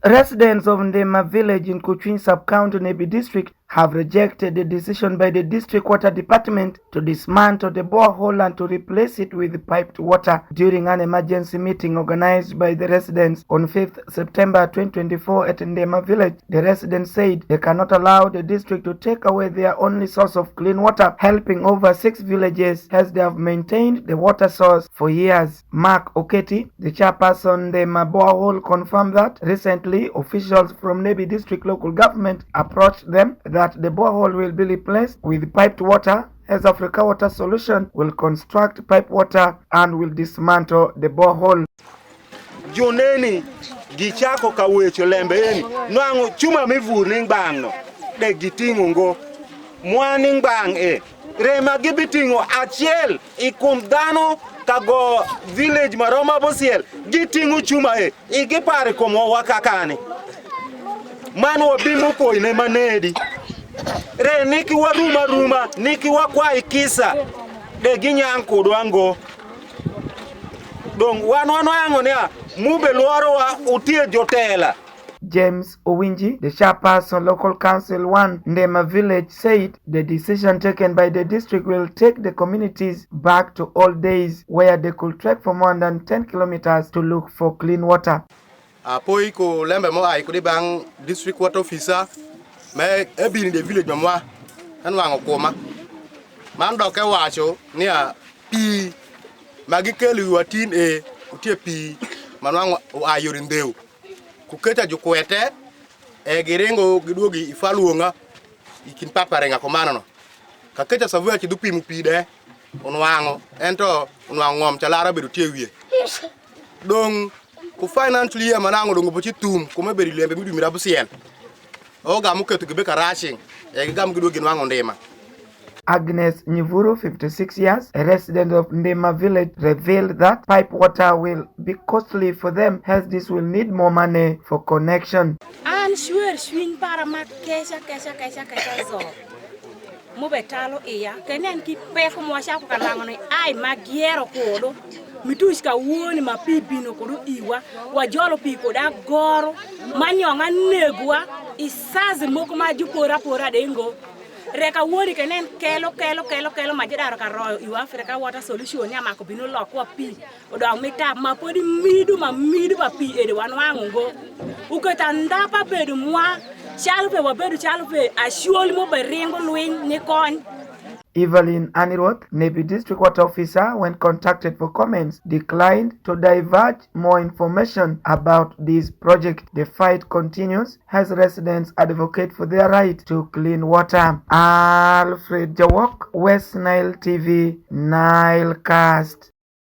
Residents of Ndiima village in Kuching sub-county Nebbi district have rejected the decision by the district water department to dismantle the borehole and to replace it with piped water. During an emergency meeting organized by the residents on 5th September 2024 at Ndiima village, the residents said they cannot allow the district to take away their only source of clean water, helping over 6 villages as they have maintained the water source for years. Mark Oketi, the chairperson of Ndiima borehole, confirmed that recently officials from Nebbi district local government approached them that the borehole will be replaced with piped water, as Africa Water Solution will construct pipe water and will dismantle the borehole. Joneni gichako kawecho lembeni nwango chuma mivurning bangno de gitingo ngo mwaning bang rema gibitingo achiel ikum dano kago village maroma bosiel gitingo chuma igipare komo wakakani mano bimu ko ine manedi re niki waruma niki wakwa ikisa de ginyanko dwango dong wanwanwango ne mube luoro wa utie jotela. James Owinji, the chairperson local council 1 Ndiima village, said the decision taken by the district will take the communities back to old days where they could trek for more than 10 kilometers to look for clean water. Apoi ko lembe mo ai ko di bang district water officer me ebi ni the village mamwa an wango koma man do ke wacho ni a pi magikelu watin utie pi man wango ayorin deu ku keta jukwete girengo giduogi ifaluonga ikin paparenga komano no ka keta savua ki dupi mu pi de onwango ento onwango ngom chalara bedu tie wie dong ku financially manango dongo bochi tum kuma beri lembe midu mirabu sien o ga muketu gibe karashing gam giduogi nwango Ndiima. Agnes Nyivuru, 56 years, a resident of Ndiima village, revealed that pipe water will be costly for them as this will need more money for connection. I'm sure swing para mat kesha zo. Mubetalo iya kenen ki peko mo sha ko kalango ni ai magiero kodo mitushka woni mapipi no kodo iwa wajolo piko da goro manyonga negwa isazi moko majupora pora dengo reka wori kenen kelo majidaro ka royo iwa Africa Water Solution ya makobino lokwa pi odo meta mapodi midu ba pi ede wanwango go uketa ndapa bedu mwa chalpe wabedu chalpe ashuoli mo berengo luin ni kon. Evelyn Aniroth, Nebbi district water officer, when contacted for comments, declined to divulge more information about this project. The fight continues as residents advocate for their right to clean water. Alfred Jawok, West Nile TV, Nilecast.